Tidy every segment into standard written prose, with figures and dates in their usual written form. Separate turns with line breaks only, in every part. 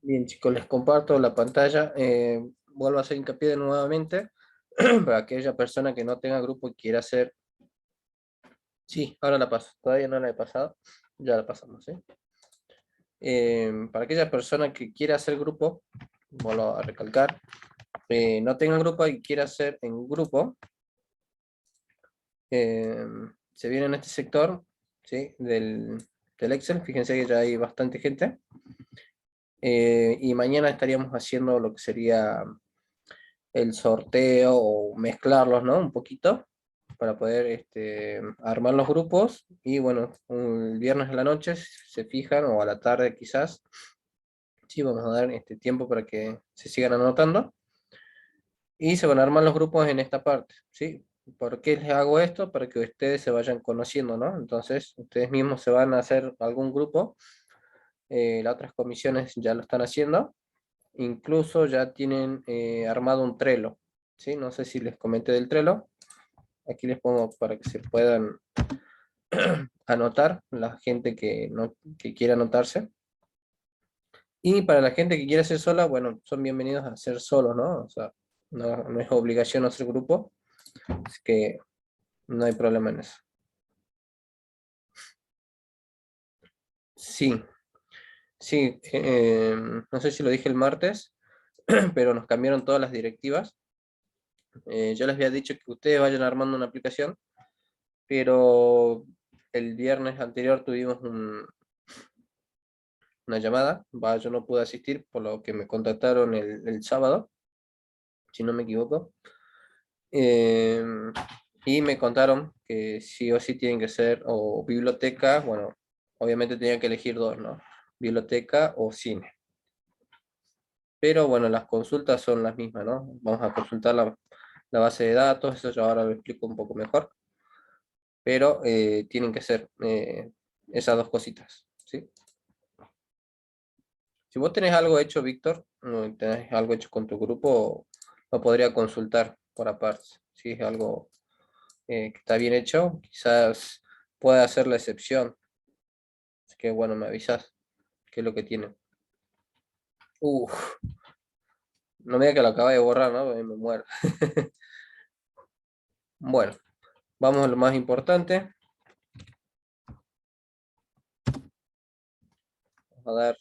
Bien, chicos, les comparto la pantalla. Vuelvo a hacer hincapié de nuevamente para aquella persona que no tenga grupo y quiera hacer. Sí, ahora la paso. Todavía no la he pasado. Ya la pasamos, ¿sí? Para aquella persona que quiera hacer grupo, vuelvo a recalcar, no tenga grupo y quiera hacer en grupo, eh, se viene en este sector, ¿sí? Del Excel. Fíjense que ya hay bastante gente. Y mañana estaríamos haciendo lo que sería el sorteo o mezclarlos, ¿no? Un poquito para poder armar los grupos y bueno, el viernes a la noche se fijan o a la tarde quizás, sí, vamos a dar este tiempo para que se sigan anotando y se van a armar los grupos en esta parte, ¿sí? ¿Por qué les hago esto? Para que ustedes se vayan conociendo, ¿no? Entonces, ustedes mismos se van a hacer algún grupo, las otras comisiones ya lo están haciendo, incluso ya tienen armado un Trello, ¿sí? No sé si les comenté del Trello. Aquí les pongo para que se puedan anotar, la gente que, no, que quiera anotarse. Y para la gente que quiera hacer sola, bueno, son bienvenidos a hacer solos, ¿no? O sea, no es obligación hacer grupo, así que no hay problema en eso. Sí, sí, no sé si lo dije el martes, pero nos cambiaron todas las directivas. Yo les había dicho que ustedes vayan armando una aplicación, pero el viernes anterior tuvimos una llamada, yo no pude asistir, por lo que me contactaron el sábado, si no me equivoco, eh, y me contaron que sí o sí tienen que ser o biblioteca, bueno, obviamente tenía que elegir dos, ¿no? Biblioteca o cine. Pero bueno, las consultas son las mismas, ¿no? Vamos a consultar la base de datos, eso yo ahora lo explico un poco mejor, pero tienen que ser esas dos cositas, ¿sí? Si vos tenés algo hecho, Víctor, tenés algo hecho con tu grupo, lo podría consultar por aparte. Si es algo que está bien hecho, quizás pueda ser la excepción. Así que bueno, me avisas qué es lo que tiene. Uf, no me diga que lo acabé de borrar, ¿no? Me muero. Bueno, vamos a lo más importante. Vamos a dar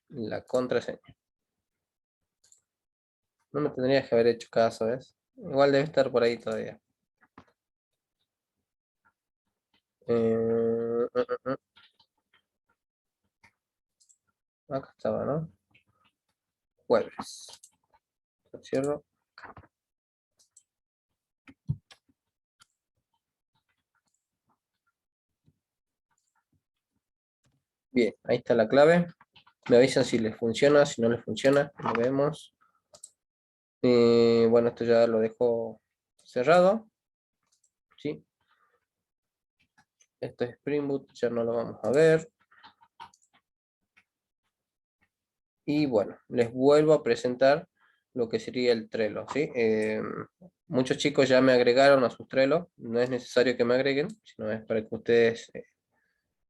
la contraseña. No me tendrías que haber hecho caso, ¿ves? Igual debe estar por ahí todavía. Eh, uh, uh, uh. Acá estaba, ¿no? Jueves. Lo cierro. Bien, ahí está la clave. Me avisan si les funciona, si no les funciona. Lo vemos. Bueno, esto ya lo dejo cerrado. ¿Sí? Esto es Spring Boot, ya no lo vamos a ver. Y bueno, les vuelvo a presentar lo que sería el Trello, ¿sí? Muchos chicos ya me agregaron a sus Trello. No es necesario que me agreguen, sino es para que ustedes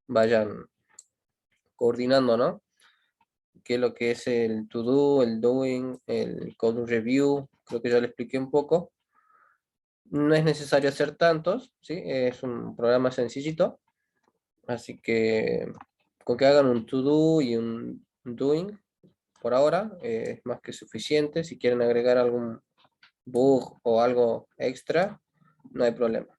vayan coordinando, ¿no? Qué es lo que es el to do, el doing, el code review. Creo que ya le expliqué un poco. No es necesario hacer tantos, ¿sí? Es un programa sencillito, así que con que hagan un to-do y un doing, por ahora, es más que suficiente. Si quieren agregar algún bug o algo extra, no hay problema.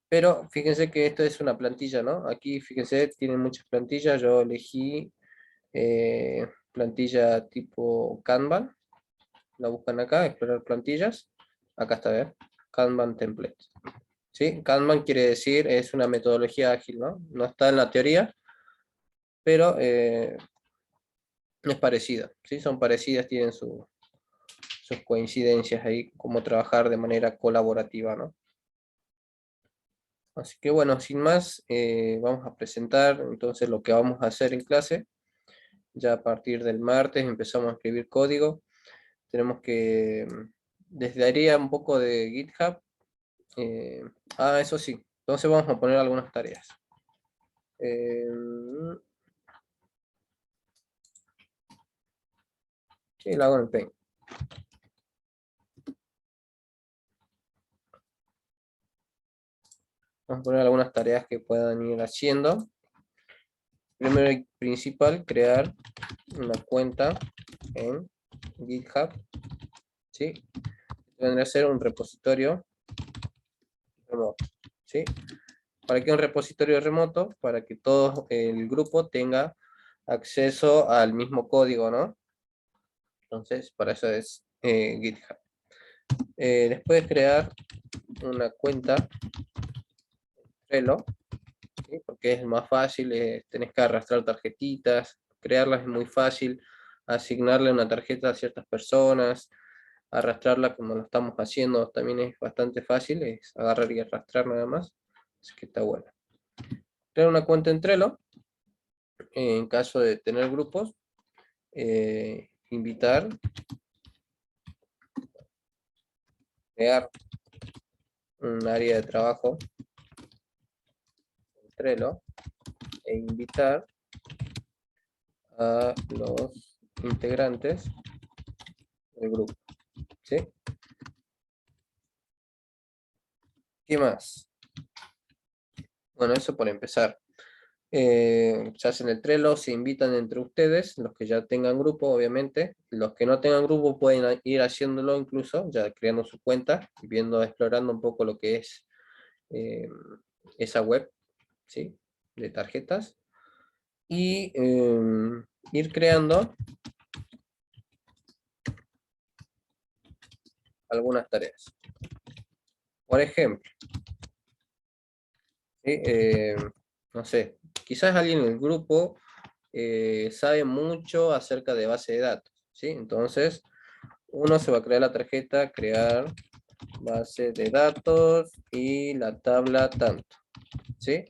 Pero fíjense que esto es una plantilla, ¿no? Aquí, fíjense, tienen muchas plantillas. Yo elegí plantilla tipo Kanban. La buscan acá, explorar plantillas. Acá está, ¿ver? Kanban template. ¿Sí? Kanban quiere decir, es una metodología ágil, ¿no? No está en la teoría, pero es parecida, ¿sí? Son parecidas, tienen sus coincidencias ahí, cómo trabajar de manera colaborativa, ¿no? Así que bueno, sin más, vamos a presentar entonces lo que vamos a hacer en clase. Ya a partir del martes empezamos a escribir código. Tenemos que, desde haría un poco de GitHub. eh, eso sí, entonces vamos a poner algunas tareas. Eh, Sí, lo hago en el Paint. Vamos a poner algunas tareas que puedan ir haciendo. Primero y principal, crear una cuenta en GitHub. ¿Sí? Vendría a ser un repositorio remoto. ¿Sí? ¿Para qué un repositorio remoto? Para que todo el grupo tenga acceso al mismo código, ¿no? Entonces, para eso es GitHub. Después crear una cuenta Trello, ¿sí? Porque es más fácil, tenés que arrastrar tarjetitas, crearlas es muy fácil, asignarle una tarjeta a ciertas personas, arrastrarla como lo estamos haciendo también es bastante fácil, es agarrar y arrastrar nada más, así que está bueno. Crear una cuenta en Trello, en caso de tener grupos, invitar, crear un área de trabajo en Trello e invitar a los integrantes del grupo. ¿Sí? ¿Qué más? Bueno, eso por empezar. Se hacen el Trello, se invitan entre ustedes, los que ya tengan grupo, obviamente. Los que no tengan grupo pueden ir haciéndolo incluso, ya creando su cuenta, viendo, explorando un poco lo que es esa web, ¿sí? De tarjetas. Y ir creando algunas tareas. Por ejemplo, ¿sí? No sé, quizás alguien en el grupo sabe mucho acerca de base de datos, ¿sí? Entonces, uno se va a crear la tarjeta, crear base de datos y la tabla tanto, ¿sí?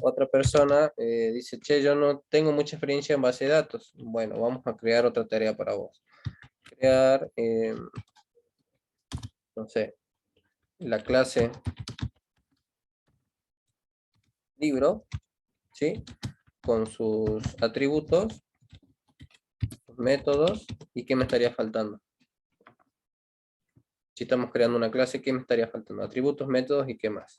Otra persona dice, che, yo no tengo mucha experiencia en base de datos. Bueno, vamos a crear otra tarea para vos. Crear, no sé, la clase libro, ¿sí? Con sus atributos, sus métodos, y qué me estaría faltando. Si estamos creando una clase, ¿qué me estaría faltando? Atributos, métodos y qué más.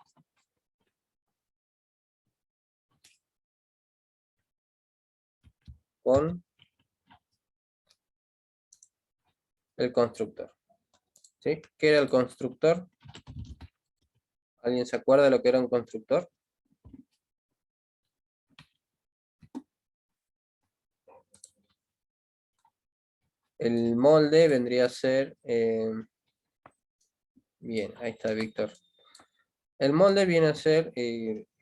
Con el constructor, ¿sí? ¿Qué era el constructor? ¿Alguien se acuerda de lo que era un constructor? El molde vendría a ser... bien, ahí está Víctor. El molde viene a ser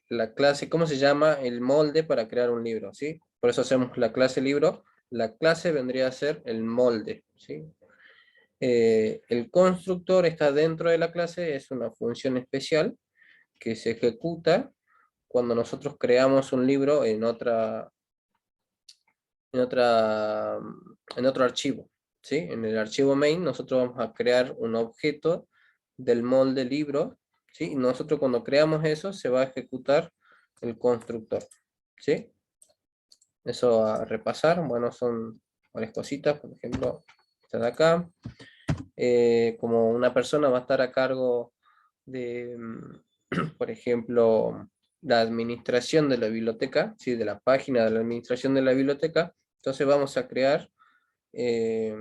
la clase, ¿cómo se llama? El molde para crear un libro, ¿sí? Por eso hacemos la clase libro. La clase vendría a ser el molde, ¿sí? El constructor está dentro de la clase, es una función especial que se ejecuta cuando nosotros creamos un libro en otro archivo, ¿sí? En el archivo main nosotros vamos a crear un objeto del molde libro, ¿sí? Y nosotros cuando creamos eso se va a ejecutar el constructor, ¿sí? Eso a repasar, bueno, son varias cositas, por ejemplo, esta de acá. Como una persona va a estar a cargo de, por ejemplo, la administración de la biblioteca, ¿sí? De la página de la administración de la biblioteca, entonces vamos a crear eh,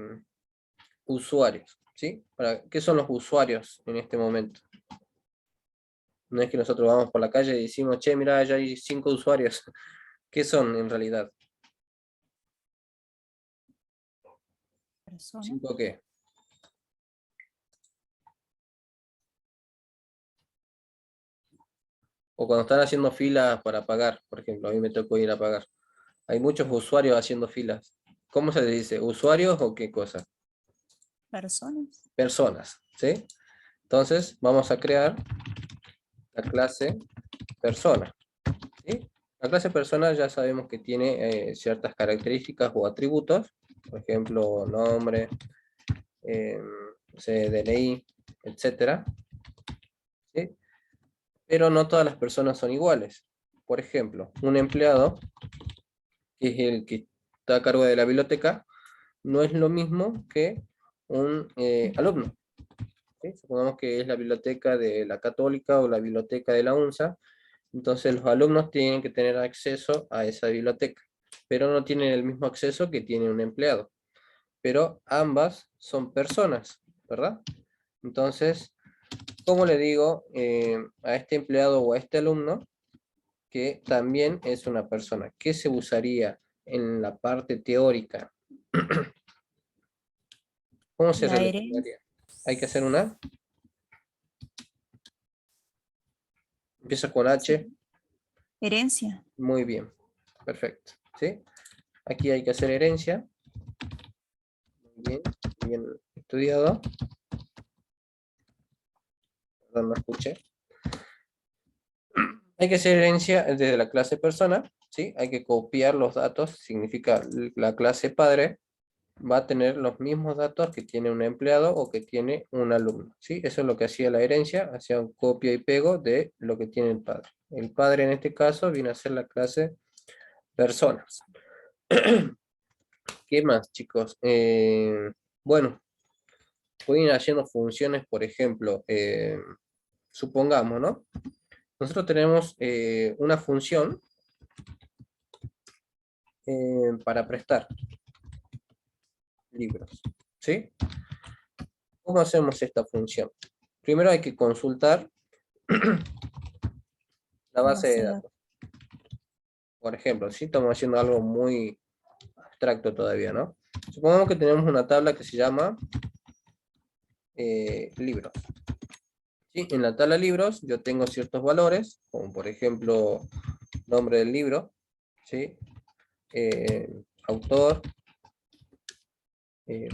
usuarios, ¿sí? ¿Qué son los usuarios en este momento? No es que nosotros vamos por la calle y decimos, che, mira, ya hay 5 usuarios. ¿Qué son en realidad?
Persona.
¿5 qué? O cuando están haciendo filas para pagar, por ejemplo, a mí me tocó ir a pagar. Hay muchos usuarios haciendo filas. ¿Cómo se le dice? ¿Usuarios o qué cosa?
Personas.
Personas, ¿sí? Entonces, vamos a crear la clase persona, ¿sí? La clase persona ya sabemos que tiene ciertas características o atributos, por ejemplo, nombre, no sé, DNI, etcétera, ¿sí? Pero no todas las personas son iguales. Por ejemplo, un empleado, que es el que está a cargo de la biblioteca, no es lo mismo que un alumno. ¿Sí? Supongamos que es la biblioteca de la Católica o la biblioteca de la UNSA, entonces los alumnos tienen que tener acceso a esa biblioteca, pero no tienen el mismo acceso que tiene un empleado. Pero ambas son personas, ¿verdad? Entonces, ¿cómo le digo a este empleado o a este alumno que también es una persona? ¿Qué se usaría en la parte teórica? ¿Cómo se
La herencia.
relacionaría? Hay que hacer una. Empieza con H.
Herencia.
Muy bien. Perfecto. ¿Sí? Aquí hay que hacer herencia. Muy bien. Bien estudiado. Perdón, no escuché. Hay que hacer herencia desde la clase persona. ¿Sí? Hay que copiar los datos. Significa la clase padre va a tener los mismos datos que tiene un empleado o que tiene un alumno, ¿sí? Eso es lo que hacía la herencia, hacía un copia y pego de lo que tiene el padre. El padre en este caso viene a ser la clase personas. ¿Qué más, chicos? Bueno, pueden ir haciendo funciones, por ejemplo, supongamos, ¿no? Nosotros tenemos una función para prestar libros, ¿sí? ¿Cómo hacemos esta función? Primero hay que consultar la base de
Base de datos.
datos. Por ejemplo, si estamos haciendo algo muy abstracto todavía, ¿no? Supongamos que tenemos una tabla que se llama libros. ¿Sí? En la tabla libros yo tengo ciertos valores, como por ejemplo nombre del libro, ¿sí? Autor,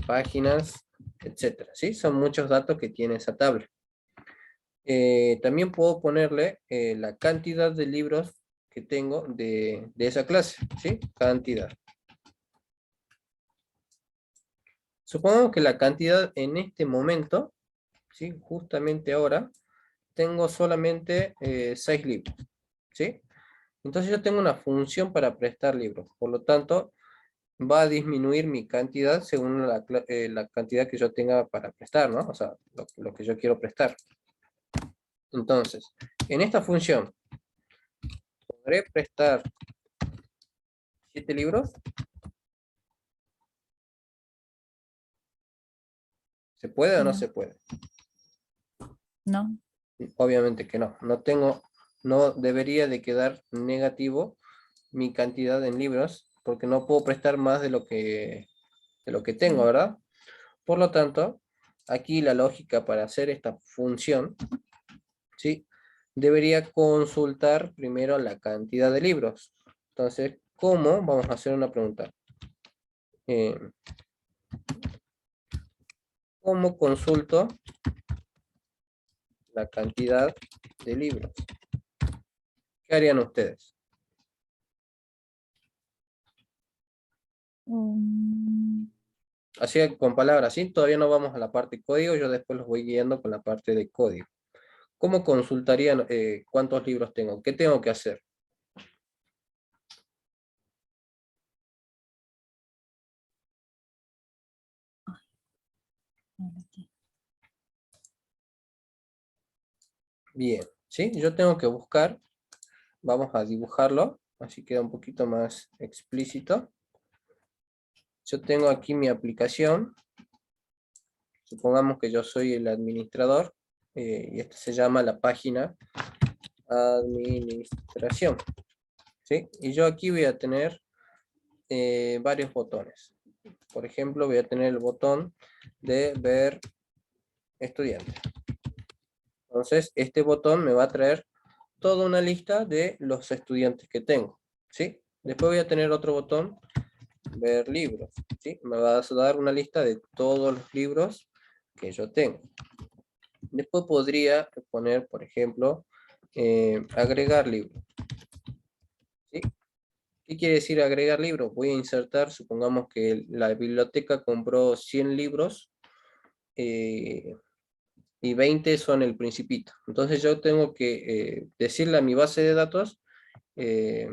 páginas, etcétera, ¿sí? Son muchos datos que tiene esa tabla. También puedo ponerle la cantidad de libros que tengo de esa clase, ¿sí? Cantidad. Supongamos que la cantidad en este momento, ¿sí? Justamente ahora, tengo solamente 6 libros, ¿sí? Entonces yo tengo una función para prestar libros, por lo tanto, va a disminuir mi cantidad según la cantidad que yo tenga para prestar, ¿no? O sea, lo que yo quiero prestar. Entonces, en esta función, ¿podré prestar 7 libros? ¿Se puede o no se
No.
puede?
No.
Obviamente que no. No debería de quedar negativo mi cantidad en libros, porque no puedo prestar más de lo que tengo, ¿verdad? Por lo tanto, aquí la lógica para hacer esta función, ¿sí? Debería consultar primero la cantidad de libros. Entonces, ¿cómo? Vamos a hacer una pregunta. Eh, ¿Cómo consulto la cantidad de libros? ¿Qué harían ustedes?
Um,
Así con palabras, ¿sí? Todavía no vamos a la parte de código, yo después los voy guiando con la parte de código. ¿Cómo consultarían cuántos libros tengo? ¿Qué tengo que hacer? Bien, ¿sí? Yo tengo que buscar, vamos a dibujarlo, así queda un poquito más explícito. Yo tengo aquí mi aplicación, supongamos que yo soy el administrador, y esto se llama la página administración, ¿sí? Y yo aquí voy a tener varios botones. Por ejemplo, voy a tener el botón de ver estudiante. Entonces, este botón me va a traer toda una lista de los estudiantes que tengo, ¿sí? Después voy a tener otro botón, ver libros, ¿sí? Me va a dar una lista de todos los libros que yo tengo. Después podría poner, por ejemplo, agregar libros, ¿sí? ¿Qué quiere decir agregar libros? Voy a insertar, supongamos que la biblioteca compró 100 libros, y 20 son el Principito. Entonces yo tengo que decirle a mi base de datos, eh,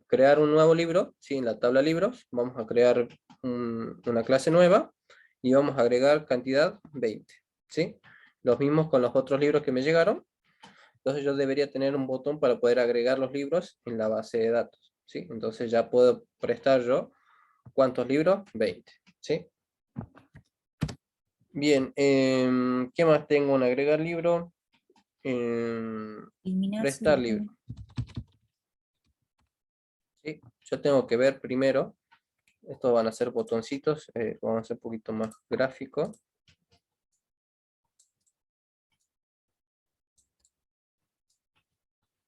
crear un nuevo libro, ¿sí? En la tabla libros, vamos a crear una clase nueva y vamos a agregar cantidad 20, ¿sí? Los mismos con los otros libros que me llegaron. Entonces yo debería tener un botón para poder agregar los libros en la base de datos, ¿sí? Entonces ya puedo prestar yo, ¿cuántos libros? 20, ¿sí? Bien, ¿qué más tengo en agregar libro?
Eliminar
Prestar
su-
libro. ¿Sí? Yo tengo que ver primero, estos van a ser botoncitos, vamos a hacer un poquito más gráfico.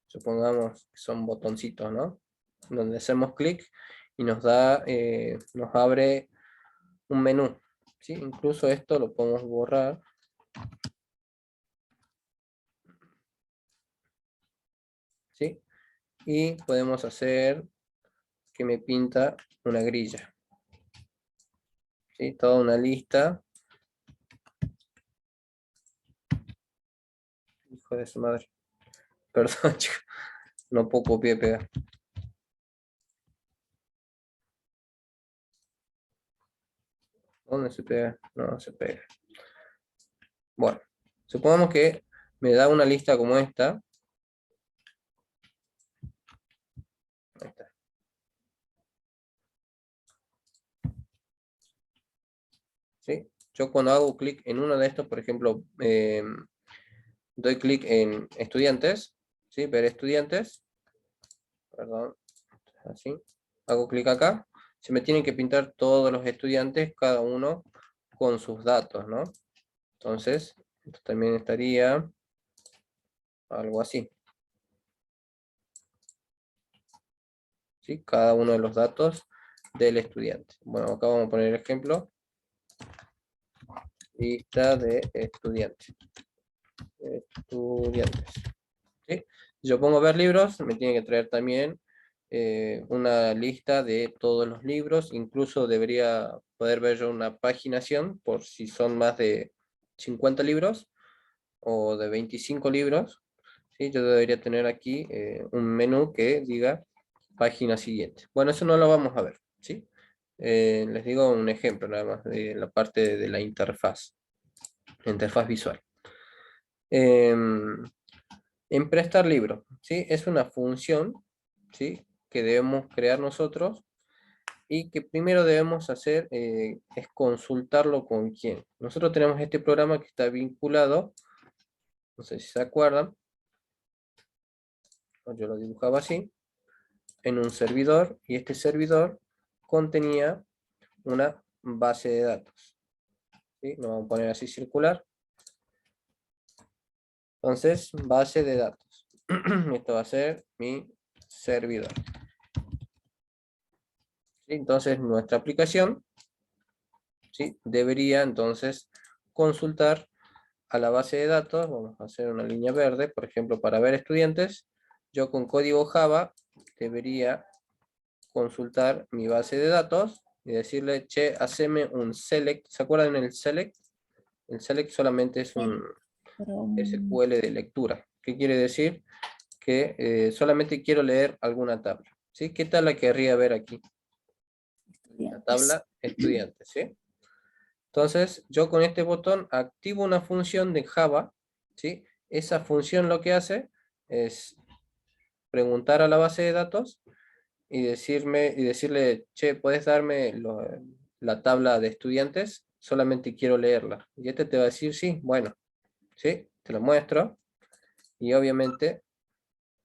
Supongamos que son botoncitos, ¿no? Donde hacemos clic y nos da, nos abre un menú, ¿sí? Incluso esto lo podemos borrar. ¿Sí? Y podemos hacer que me pinta una grilla, ¿sí? Toda una lista. Hijo de su madre. Perdón, chicos. No puedo copiar y pegar. ¿Dónde se pega? No se pega. Bueno, supongamos que me da una lista como esta. Ahí está. ¿Sí? Yo cuando hago clic en uno de estos, por ejemplo, doy clic en estudiantes, ¿sí? Ver estudiantes, perdón, así, hago clic acá, se me tienen que pintar todos los estudiantes, cada uno con sus datos, ¿no? Entonces, esto también estaría algo así, ¿sí? Cada uno de los datos del estudiante. Bueno, acá vamos a poner el ejemplo, lista de estudiantes. ¿Sí? Si yo pongo ver libros, me tiene que traer también una lista de todos los libros, incluso debería poder ver yo una paginación por si son más de 50 libros o de 25 libros, ¿sí? Yo debería tener aquí un menú que diga página siguiente. Bueno, eso no lo vamos a ver, ¿sí? Les digo un ejemplo nada más de la parte de la interfaz visual. Em, En prestar libro, ¿sí? Es una función, ¿sí? Que debemos crear nosotros y que primero debemos hacer es consultarlo con quién. Nosotros tenemos este programa que está vinculado, no sé si se acuerdan, yo lo dibujaba así, en un servidor y este servidor contenía una base de datos, ¿sí? Lo vamos a poner así circular. Entonces, base de datos. Esto va a ser mi servidor. ¿Sí? Entonces, nuestra aplicación, ¿sí? Debería entonces consultar a la base de datos. Vamos a hacer una línea verde, por ejemplo, para ver estudiantes. Yo con código Java debería consultar mi base de datos y decirle, che, haceme un select. ¿Se acuerdan del select? El select solamente es un
pero,
SQL de lectura. ¿Qué quiere decir? Que solamente quiero leer alguna tabla, ¿sí? ¿Qué tabla querría ver aquí? La
estudiantes.
tabla estudiantes, ¿sí? Entonces, yo con este botón activo una función de Java, ¿sí? Esa función lo que hace es preguntar a la base de datos y decirle, che, ¿puedes darme la tabla de estudiantes? Solamente quiero leerla. Y este te va a decir, sí, bueno, ¿sí? Te lo muestro. Y obviamente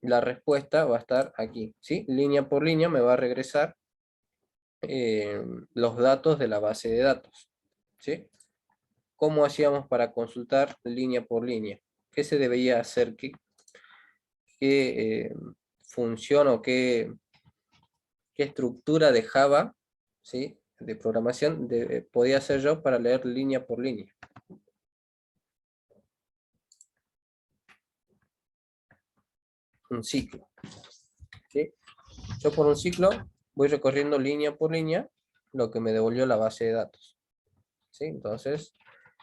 la respuesta va a estar aquí, ¿sí? Línea por línea me va a regresar los datos de la base de datos, ¿sí? ¿Cómo hacíamos para consultar línea por línea? ¿Qué se debía hacer? ¿Qué función o qué estructura de Java, ¿sí? De programación podía hacer yo para leer línea por línea? Un ciclo, ¿sí? Yo por un ciclo voy recorriendo línea por línea lo que me devolvió la base de datos, ¿sí? Entonces,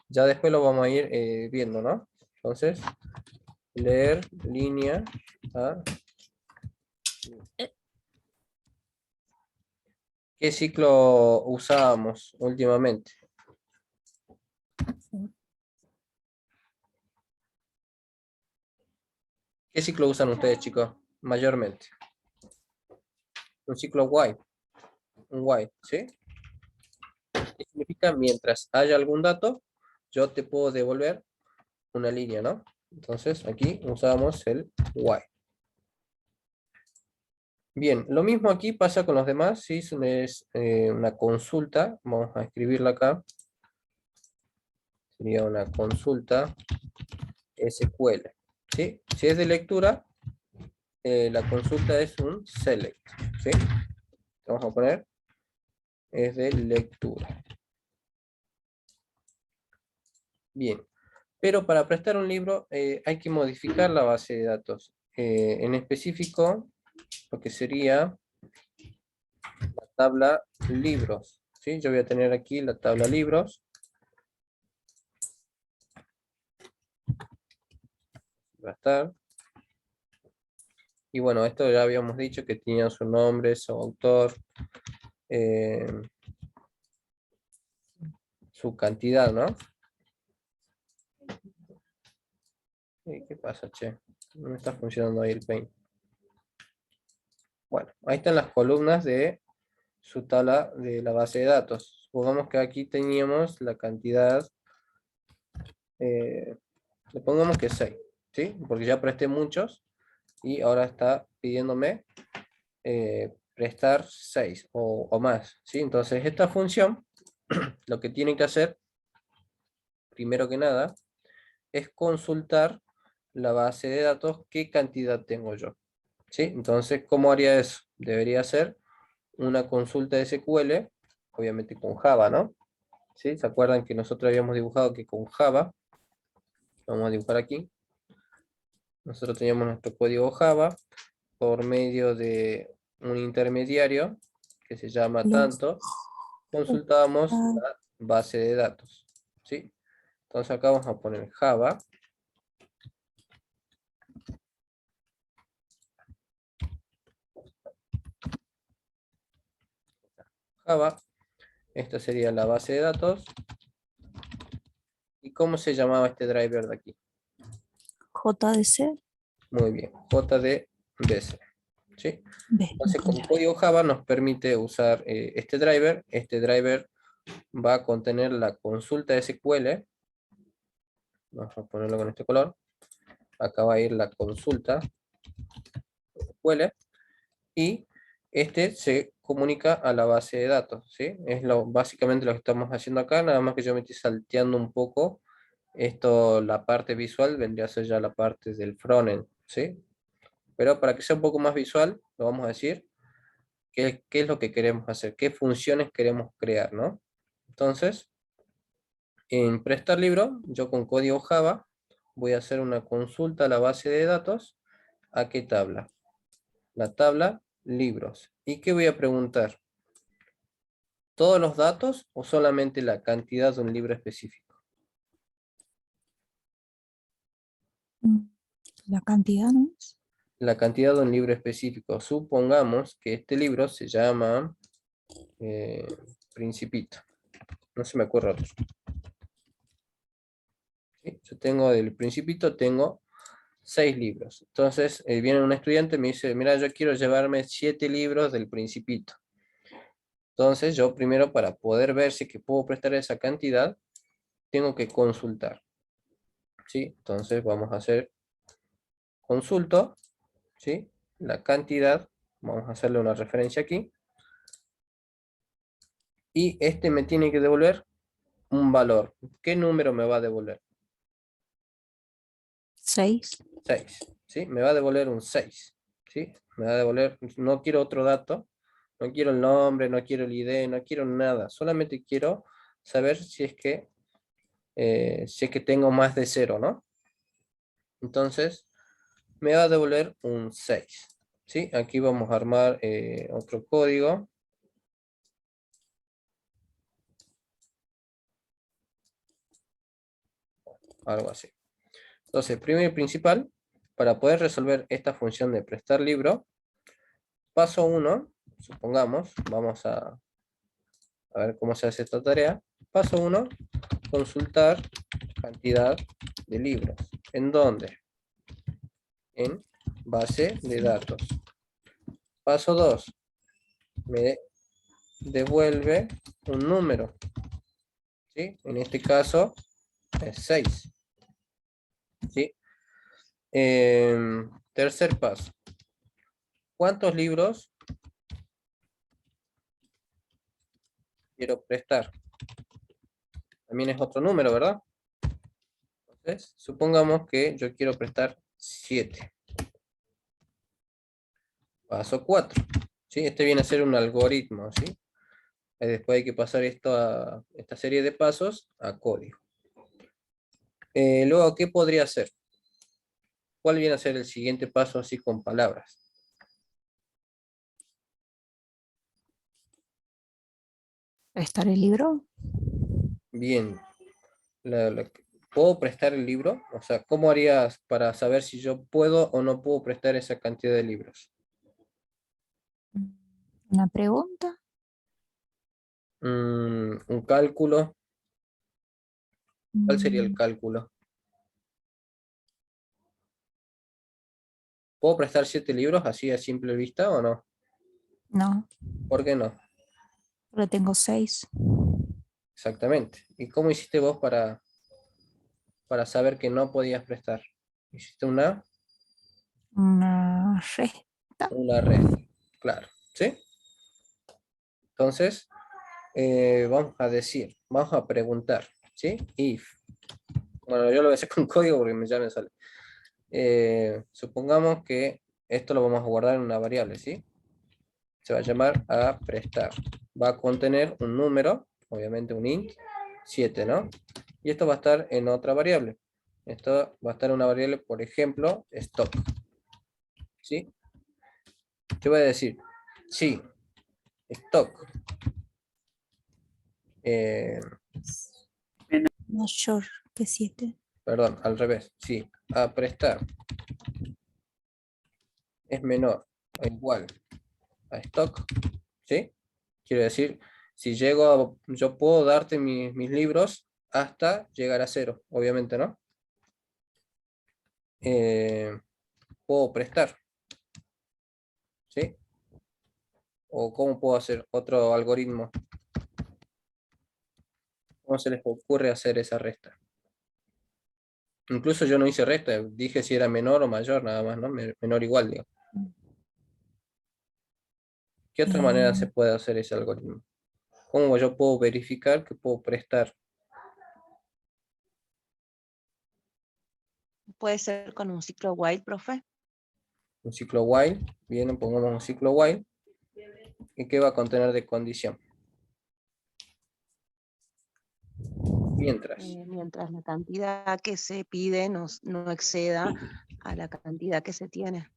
ya después lo vamos a ir viendo, ¿no? Entonces, leer línea a... ¿Qué ciclo usábamos últimamente? ¿Qué ciclo usan ustedes, chicos? Mayormente. Un ciclo while. Un while, ¿sí? ¿Qué significa? Mientras haya algún dato, yo te puedo devolver una línea, ¿no? Entonces aquí usamos el while. Bien, lo mismo aquí pasa con los demás. Si es una consulta, vamos a escribirla acá. Sería una consulta SQL. ¿Sí? Si es de lectura, la consulta es un select. ¿Sí? Vamos a poner, es de lectura. Bien, pero para prestar un libro hay que modificar la base de datos. En específico, lo que sería la tabla libros. ¿Sí? Yo voy a tener aquí la tabla libros. Va a estar. Y bueno, esto ya habíamos dicho que tenía su nombre, su autor, eh, su cantidad, ¿no? ¿Qué pasa, che? No me está funcionando ahí el Paint. Bueno, ahí están las columnas de su tabla de la base de datos. Supongamos que aquí teníamos la cantidad, le pongamos que 6, ¿sí? Porque ya presté muchos y ahora está pidiéndome prestar 6 o más, ¿sí? Entonces esta función lo que tiene que hacer, primero que nada, es consultar la base de datos, qué cantidad tengo yo, ¿sí? Entonces, ¿cómo haría eso? Debería ser una consulta de SQL, obviamente con Java, ¿no? ¿Sí? ¿Se acuerdan que nosotros habíamos dibujado que con Java, vamos a dibujar aquí, nosotros teníamos nuestro código Java por medio de un intermediario que se llama
Los,
tanto, consultábamos
ah,
la base de datos, ¿sí? Entonces acá vamos a poner Java. Java, esta sería la base de datos. ¿Y cómo se llamaba este driver de aquí?
JDC.
Muy bien, JDBC, ¿sí?
No
Entonces con
entendí bien.
código Java nos permite usar este driver. Este driver va a contener la consulta SQL. Vamos a ponerlo con este color. Acá va a ir la consulta SQL. Y este se comunica a la base de datos, ¿sí? Es básicamente lo que estamos haciendo acá, nada más que yo me estoy salteando un poco. Esto, la parte visual, vendría a ser ya la parte del frontend, ¿sí? Pero para que sea un poco más visual, lo vamos a decir, qué es lo que queremos hacer, qué funciones queremos crear, ¿no? Entonces, en prestar libro, yo con código Java voy a hacer una consulta a la base de datos. ¿A qué tabla? La tabla libros. ¿Y qué voy a preguntar? ¿Todos los datos o solamente la cantidad de un libro específico?
Mm, La cantidad, ¿no?
La cantidad de un libro específico. Supongamos que este libro se llama eh, Principito. No se me ocurre otro. ¿Sí? Yo tengo del Principito, tengo 6 libros. Entonces viene un estudiante y me dice, mira, yo quiero llevarme 7 libros del Principito. Entonces yo primero, para poder ver si que puedo prestar esa cantidad, tengo que consultar, ¿sí? Entonces vamos a hacer consulto, ¿sí? La cantidad, vamos a hacerle una referencia aquí, y este me tiene que devolver un valor. ¿Qué número me va a devolver?
6.
6, ¿sí? Me va a devolver un 6, ¿sí? Me va a devolver, no quiero otro dato, no quiero el nombre, no quiero el ID, no quiero nada, solamente quiero saber si es que tengo más de 0, ¿no? Entonces, me va a devolver un 6, ¿sí? Aquí vamos a armar otro código. Algo así. Entonces, primero y principal, para poder resolver esta función de prestar libro, paso 1, supongamos, vamos a A ver cómo se hace esta tarea. Paso 1, consultar cantidad de libros. ¿En dónde? En base de datos. Paso 2, me devuelve un número, ¿sí? En este caso es 6. ¿Sí? Tercer paso. ¿Cuántos libros quiero prestar? También es otro número, ¿verdad? Entonces, supongamos que yo quiero prestar 7. Paso 4. ¿Sí? Este viene a ser un algoritmo, ¿sí? Después hay que pasar esta serie de pasos a código. Luego, ¿qué podría hacer? ¿Cuál viene a ser el siguiente paso así con palabras?
¿Prestar el libro?
Bien. ¿Puedo prestar el libro? O sea, ¿cómo harías para saber si yo puedo o no puedo prestar esa cantidad de libros?
¿Una pregunta?
Un cálculo. ¿Cuál sería el
Mm,
cálculo? ¿Puedo prestar 7 libros así a simple vista o no?
No,
¿Por qué no?
solo tengo 6.
Exactamente. ¿Y cómo hiciste vos para saber que no podías prestar? ¿Hiciste
Una resta.
una resta? Claro. ¿Sí? Entonces, vamos a decir, vamos a preguntar, ¿sí? If. Bueno, yo lo voy a hacer con código porque ya me sale. Supongamos que esto lo vamos a guardar en una variable, ¿sí? Se va a llamar a prestar. Va a contener un número, obviamente un int, 7, ¿no? Y esto va a estar en otra variable. Esto va a estar en una variable, por ejemplo, stock. ¿Sí? Yo voy a decir, sí, stock. eh,
Mayor que 7.
Perdón, al revés. Sí, a prestar es menor o igual a stock. ¿Sí? Quiero decir, si yo puedo darte mis libros hasta llegar a 0, obviamente, ¿no? Eh, Puedo prestar, ¿sí? O cómo puedo hacer otro algoritmo. ¿Cómo se les ocurre hacer esa resta? Incluso yo no hice resta, dije si era menor o mayor, nada más, ¿no? Menor o igual, digo. ¿Qué otra manera se puede hacer ese algoritmo? ¿Cómo yo puedo verificar que puedo prestar?
Puede ser con un ciclo while, profe.
Un ciclo while, bien, pongamos un ciclo while, ¿y qué va a contener de condición? Mientras.
Mientras la cantidad que se pide no exceda a la cantidad que se tiene.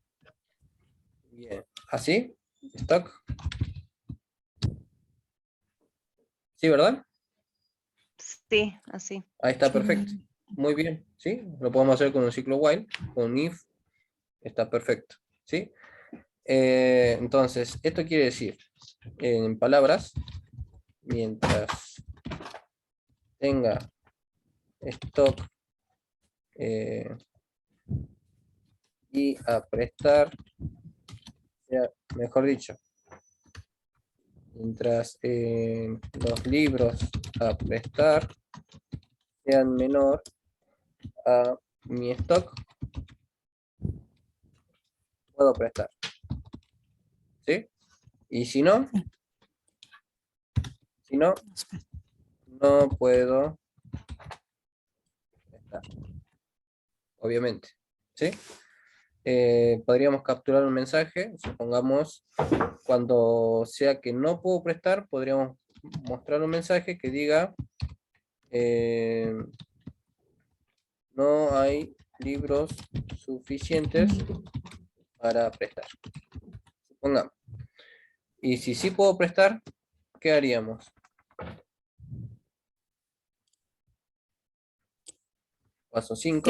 Bien. ¿Así? ¿Stock? ¿Sí, verdad?
Sí, así.
Ahí está, perfecto. Muy bien, ¿sí? Lo podemos hacer con un ciclo while, con un if, está perfecto, ¿sí? Entonces, esto quiere decir, en palabras, mientras tenga stock y a prestar, mejor dicho, mientras los libros a prestar sean menor a mi stock, puedo prestar, ¿sí? Y si no, no puedo prestar, obviamente, ¿sí? Podríamos capturar un mensaje, supongamos, cuando sea que no puedo prestar, podríamos mostrar un mensaje que diga no hay libros suficientes para prestar, supongamos. Y si sí puedo prestar, ¿qué haríamos? Paso 5.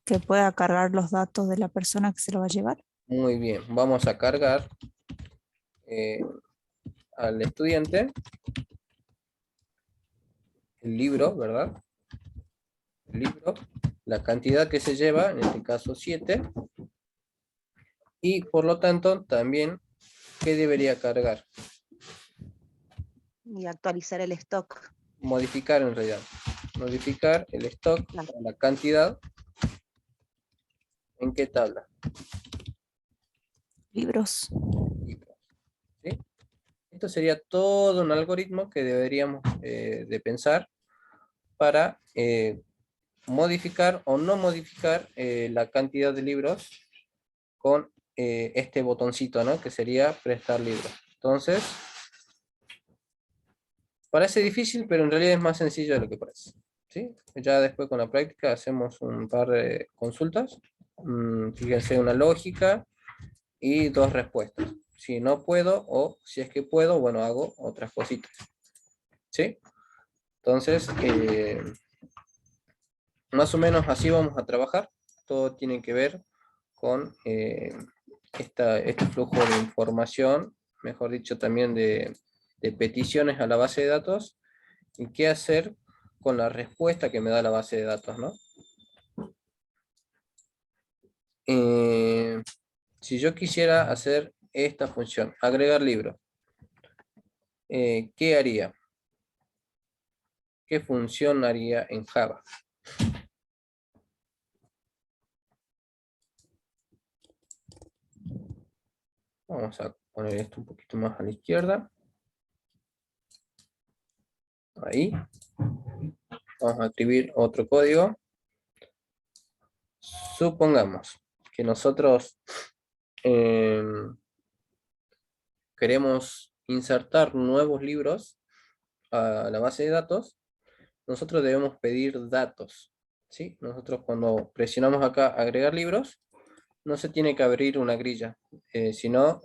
Que pueda cargar los datos de la persona que se lo va a llevar.
Muy bien, vamos a cargar al estudiante el libro, ¿verdad? El libro, la cantidad que se lleva, en este caso 7, y por lo tanto también, ¿qué debería cargar?
Y actualizar el stock.
Modificar en realidad. Modificar el stock,
Claro.
la cantidad, ¿en qué tabla?
Libros.
Libros, ¿sí? Esto sería todo un algoritmo que deberíamos de pensar para modificar o no modificar la cantidad de libros con este botoncito, ¿no? Que sería prestar libros. Entonces, parece difícil, pero en realidad es más sencillo de lo que parece, ¿sí? Ya después con la práctica hacemos un par de consultas. Fíjense una lógica y 2 respuestas. Si no puedo o si es que puedo, bueno, hago otras cositas, ¿sí? Entonces, más o menos así vamos a trabajar. Todo tiene que ver con este flujo de información, mejor dicho también de peticiones a la base de datos, y qué hacer con la respuesta que me da la base de datos, ¿no? Si yo quisiera hacer esta función, agregar libro, ¿qué haría? ¿Qué función haría en Java? Vamos a poner esto un poquito más a la izquierda. Ahí. Vamos a escribir otro código. Supongamos que nosotros queremos insertar nuevos libros a la base de datos. Nosotros debemos pedir datos, ¿sí? Nosotros cuando presionamos acá agregar libros, no se tiene que abrir una grilla, sino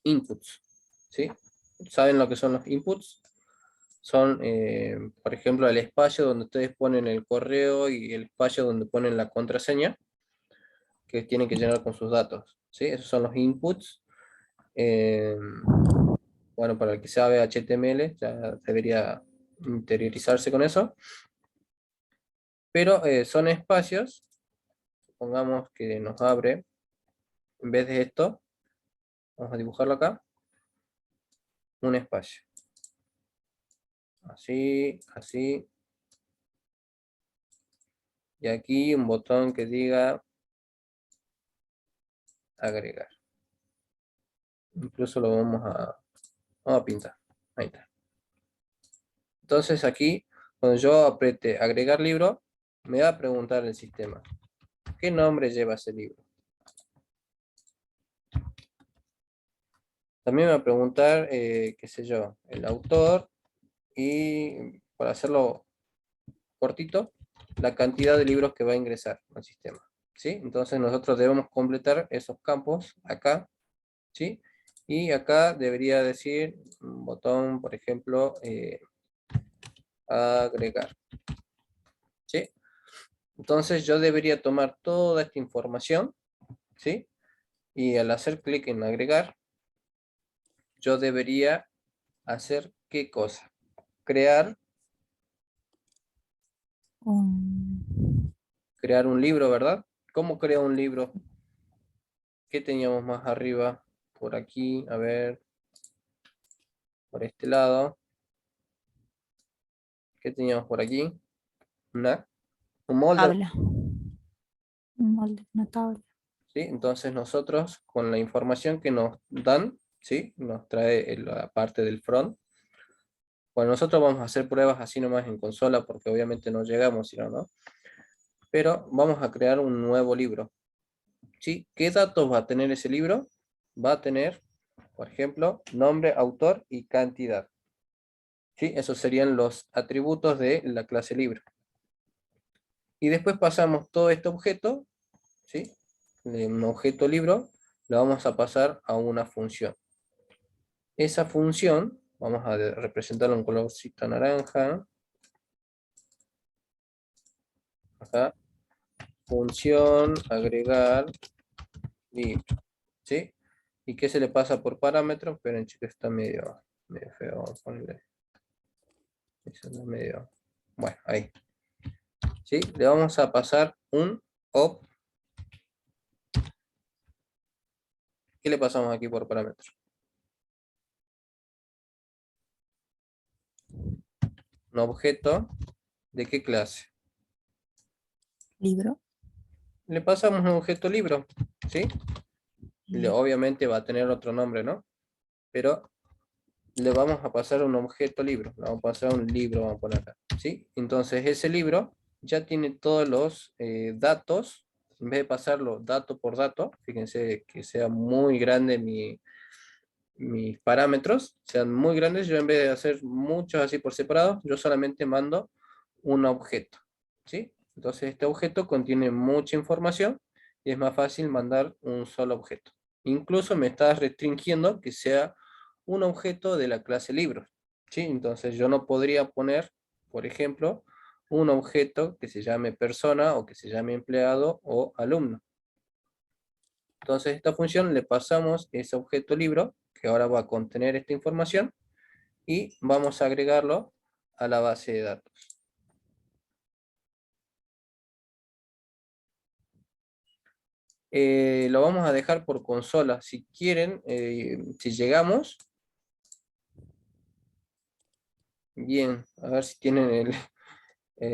inputs, ¿sí? ¿Saben lo que son los inputs? Son, por ejemplo, el espacio donde ustedes ponen el correo y el espacio donde ponen la contraseña que tienen que llenar con sus datos, ¿sí? Esos son los inputs. Bueno, para el que sabe HTML ya debería interiorizarse con eso. Pero son espacios, supongamos que nos abre, en vez de esto, vamos a dibujarlo acá, un espacio. Así, así. Y aquí un botón que diga agregar. Incluso lo vamos a pintar. Ahí está. Entonces aquí, cuando yo apriete agregar libro, me va a preguntar el sistema, ¿qué nombre lleva ese libro? También me va a preguntar, qué sé yo, el autor y para hacerlo cortito, la cantidad de libros que va a ingresar al sistema, ¿sí? Entonces nosotros debemos completar esos campos acá, ¿sí? Y acá debería decir un botón, por ejemplo, agregar, ¿sí? Entonces yo debería tomar toda esta información, ¿sí? Y al hacer clic en agregar, yo debería hacer ¿qué cosa? Crear un libro, ¿verdad? ¿Cómo creo un libro? ¿Qué teníamos más arriba? Por aquí, a ver, por este lado. ¿Qué teníamos por aquí? Un molde,
Tabla. Un molde, una tabla.
¿sí? Entonces nosotros, con la información que nos dan, ¿sí? Nos trae la parte del front. Bueno, nosotros vamos a hacer pruebas así nomás en consola, porque obviamente no llegamos, si no, ¿no? Pero vamos a crear un nuevo libro, ¿sí? ¿Qué datos va a tener ese libro? Va a tener, por ejemplo, nombre, autor y cantidad. ¿Sí? Esos serían los atributos de la clase libro. Y después pasamos todo este objeto, ¿sí? De un objeto libro, lo vamos a pasar a una función. Esa función, vamos a representarlo en colorcito naranja. Acá, función agregar libro, ¿sí? ¿Y qué se le pasa por parámetro? Esperen, chicos, está medio feo. Vamos a ponerle Eso no es medio... Bueno, ahí. ¿Sí? Le vamos a pasar un ob. ¿Qué le pasamos aquí por parámetro? Un objeto, ¿de qué clase?
Libro.
Le pasamos un objeto libro, ¿sí?
Y
Obviamente va a tener otro nombre, ¿no? Pero le vamos a pasar un objeto libro, le vamos a pasar un libro, vamos a poner acá, ¿sí? Entonces ese libro ya tiene todos los datos, en vez de pasarlo dato por dato, fíjense que sea muy grande mis parámetros, sean muy grandes, yo en vez de hacer muchos así por separado, yo solamente mando un objeto, ¿sí? Entonces este objeto contiene mucha información y es más fácil mandar un solo objeto. Incluso me está restringiendo que sea un objeto de la clase libros, ¿sí? Entonces yo no podría poner, por ejemplo, un objeto que se llame persona o que se llame empleado o alumno. Entonces a esta función le pasamos ese objeto libro, que ahora va a contener esta información, y vamos a agregarlo a la base de datos. Lo vamos a dejar por consola. Si quieren, si llegamos, bien, a ver si tienen el...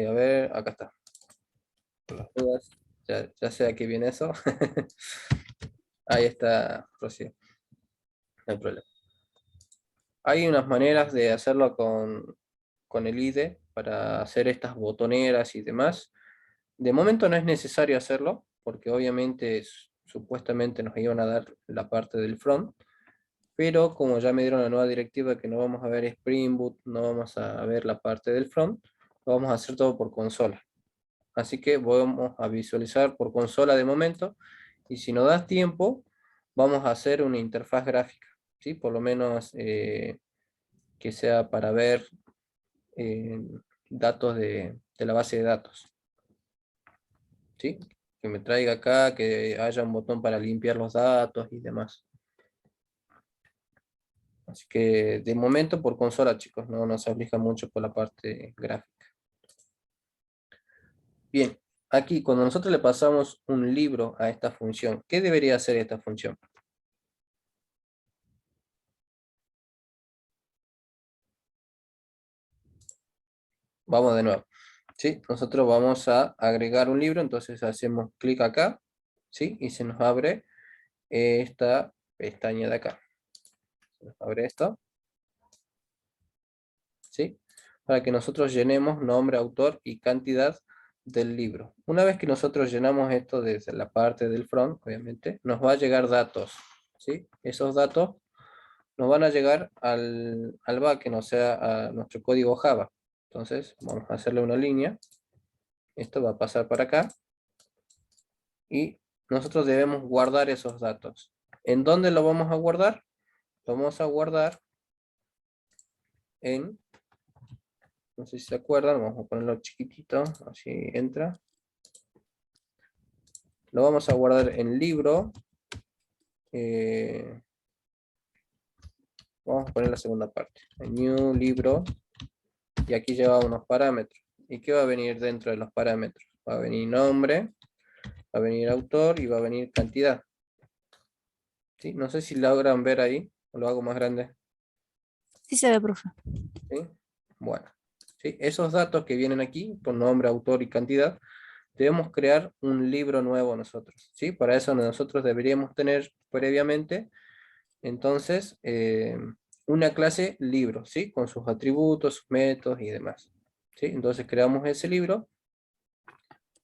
a ver, acá está. Por las dudas, ya sé a qué viene eso. Ahí está, Rocío. No hay problema. Hay unas maneras de hacerlo con el IDE para hacer estas botoneras y demás. De momento no es necesario hacerlo, porque obviamente supuestamente nos iban a dar la parte del front, pero como ya me dieron la nueva directiva que no vamos a ver Spring Boot, no vamos a ver la parte del front, lo vamos a hacer todo por consola. Así que vamos a visualizar por consola de momento, y si nos das tiempo, vamos a hacer una interfaz gráfica, ¿sí? Por lo menos que sea para ver eh, datos de la base de datos, ¿sí? Que me traiga acá, que haya un botón para limpiar los datos y demás. Así que de momento por consola, chicos, no nos aplica mucho por la parte gráfica. Bien, aquí cuando nosotros le pasamos un libro a esta función, ¿qué debería hacer esta función? Vamos de nuevo. ¿Sí? Nosotros vamos a agregar un libro, entonces hacemos clic acá, ¿sí? Y se nos abre esta pestaña de acá. Se nos abre esto, ¿sí? Para que nosotros llenemos nombre, autor y cantidad del libro. Una vez que nosotros llenamos esto desde la parte del front, obviamente, nos va a llegar datos, ¿sí? Esos datos nos van a llegar al backend, o sea, a nuestro código Java. Entonces, vamos a hacerle una línea. Esto va a pasar para acá. Y nosotros debemos guardar esos datos. ¿En dónde lo vamos a guardar? Lo vamos a guardar en... No sé si se acuerdan, vamos a ponerlo chiquitito, así entra. Lo vamos a guardar en libro. Vamos a poner la segunda parte. En new libro. Y aquí lleva unos parámetros. ¿Y qué va a venir dentro de los parámetros? Va a venir nombre, va a venir autor y va a venir cantidad. ¿Sí? No sé si logran ver ahí, o lo hago más grande.
sí se ve, profe.
¿Sí? Bueno. ¿Sí? Esos datos que vienen aquí, con nombre, autor y cantidad, debemos crear un libro nuevo nosotros, ¿sí? Para eso nosotros deberíamos tener previamente, entonces, una clase libro, ¿sí? Con sus atributos, sus métodos y demás, ¿sí? Entonces creamos ese libro.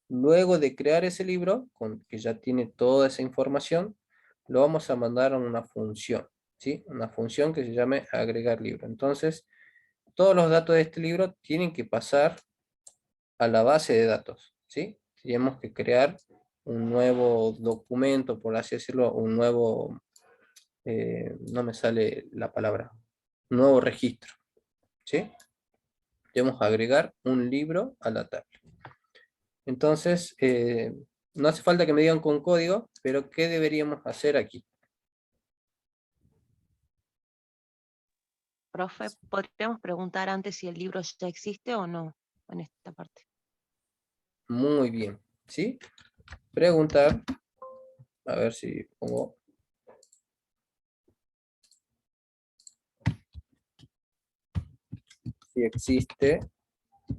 Luego de crear ese libro, que ya tiene toda esa información, lo vamos a mandar a una función, ¿sí? Una función que se llame agregar libro. Entonces, todos los datos de este libro tienen que pasar a la base de datos, ¿sí? Tenemos que crear un nuevo documento, por así decirlo, un nuevo, no me sale la palabra, un nuevo registro, ¿sí? Debemos agregar un libro a la tabla. Entonces, no hace falta que me digan con código, pero ¿qué deberíamos hacer aquí?
Profe, ¿podríamos preguntar antes si el libro ya existe o no en esta parte?
Muy bien, ¿sí? Preguntar, a ver si pongo... si existe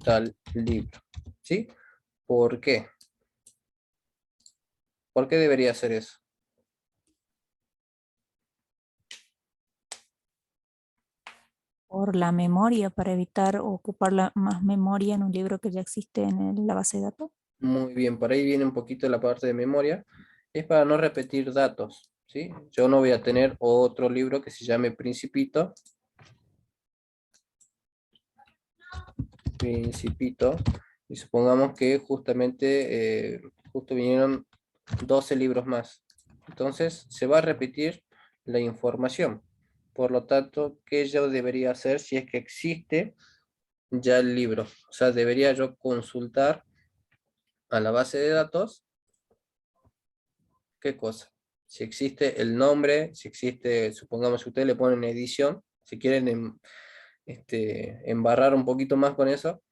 tal libro, ¿sí? ¿Por qué? ¿Por qué debería hacer eso?
Por la memoria, para evitar ocupar más memoria en un libro que ya existe en la base de datos.
Muy bien, por ahí viene un poquito la parte de memoria. Es para no repetir datos, ¿sí? Yo no voy a tener otro libro que se llame Principito. Principito. Y supongamos que justamente justo vinieron 12 libros más. Entonces se va a repetir la información. Por lo tanto, ¿qué yo debería hacer si es que existe ya el libro? O sea, debería yo consultar a la base de datos. ¿Qué cosa? Si existe el nombre, si existe, supongamos que ustedes le ponen edición, si quieren embarrar un poquito más con eso,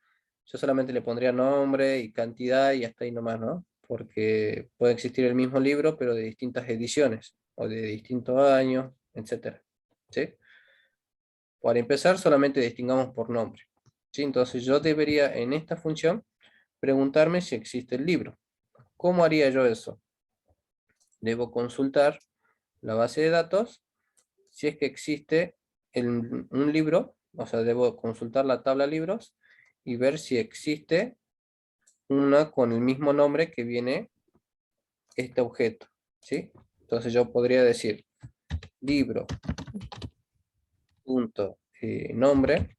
yo solamente le pondría nombre y cantidad y hasta ahí nomás, ¿no? Porque puede existir el mismo libro, pero de distintas ediciones, o de distintos años, etcétera, ¿sí? Para empezar, solamente distingamos por nombre, ¿sí? Entonces yo debería, en esta función, preguntarme si existe el libro. ¿Cómo haría yo eso? Debo consultar la base de datos, si es que existe un libro, o sea, debo consultar la tabla libros y ver si existe una con el mismo nombre que viene este objeto, ¿sí? Entonces yo podría decir libro punto nombre,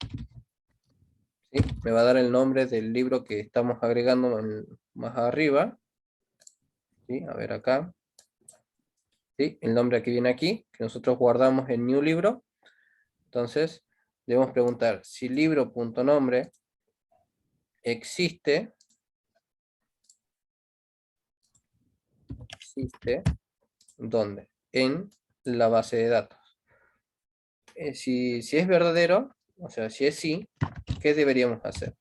¿sí? Me va a dar el nombre del libro que estamos agregando más arriba, ¿sí? A ver acá, ¿sí? El nombre que viene aquí, que nosotros guardamos en new libro. Entonces debemos preguntar si libro.nombre existe, ¿dónde? En la base de datos. Si es verdadero, o sea, si es sí, ¿qué deberíamos hacer?